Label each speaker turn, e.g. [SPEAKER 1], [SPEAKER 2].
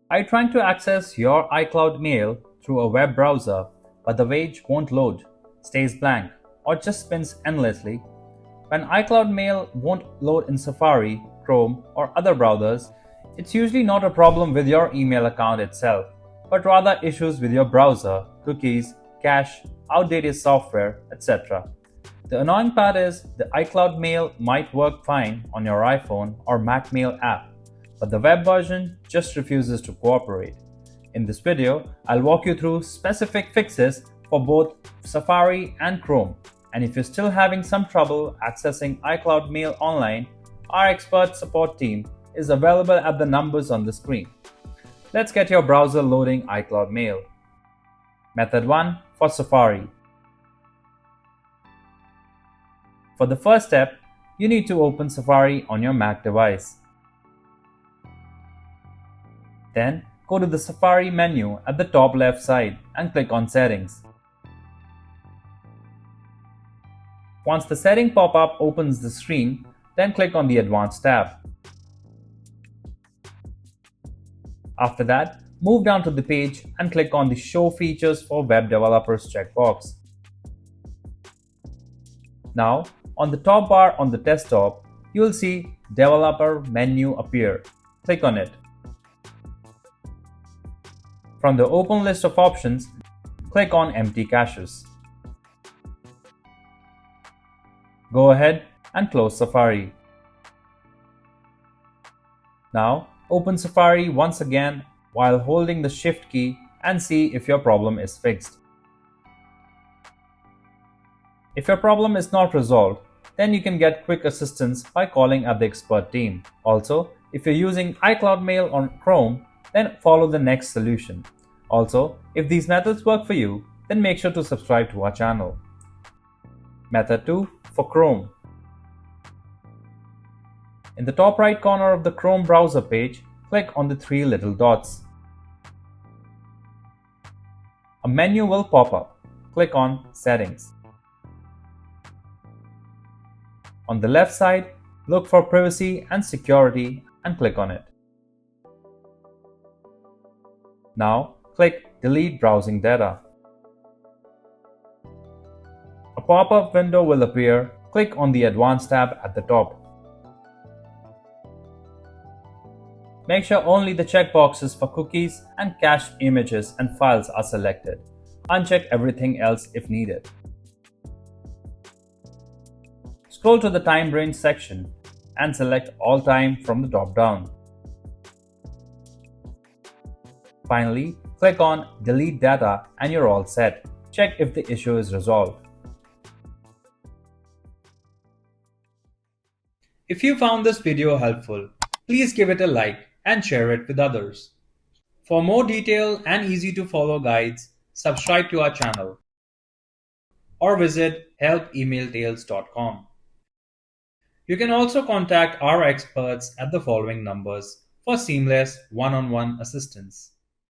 [SPEAKER 1] Are you trying to access your iCloud mail through a web browser, but the page won't load, stays blank, or just spins endlessly? When iCloud Mail won't load in Safari, Chrome, or other browsers, it's usually not a problem with your email account itself, but rather issues with your browser, cookies, cache, outdated software, etc. The annoying part is the iCloud Mail might work fine on your iPhone or Mac Mail app, but the web version just refuses to cooperate. In this video, I'll walk you through specific fixes for both Safari and Chrome. And if you're still having some trouble accessing iCloud Mail online, our expert support team is available at the numbers on the screen. Let's get your browser loading iCloud Mail. Method 1 for Safari. For the first step, you need to open Safari on your Mac device. Then, go to the Safari menu at the top left side and click on Settings. Once the setting pop-up opens the screen, then click on the Advanced tab. After that, move down to the page and click on the Show Features for Web Developers checkbox. Now, on the top bar on the desktop, you will see Developer menu appear. Click on it. From the open list of options, click on Empty Caches. Go ahead and close Safari. Now, open Safari once again while holding the Shift key and see if your problem is fixed. If your problem is not resolved, then you can get quick assistance by calling at the expert team. Also, if you're using iCloud Mail on Chrome, then follow the next solution. Also, if these methods work for you, then make sure to subscribe to our channel. Method 2 for Chrome. In the top right corner of the Chrome browser page, click on the three little dots. A menu will pop up. Click on Settings. On the left side, look for Privacy and Security and click on it. Now, click Delete Browsing Data. A pop-up window will appear. Click on the Advanced tab at the top. Make sure only the checkboxes for cookies and cached images and files are selected. Uncheck everything else if needed. Scroll to the Time Range section and select All Time from the drop-down. Finally, click on Delete Data and you're all set. Check if the issue is resolved. If you found this video helpful, please give it a like and share it with others. For more detailed and easy to follow guides, subscribe to our channel or visit help-emailtails.com. You can also contact our experts at the following numbers for seamless one-on-one assistance.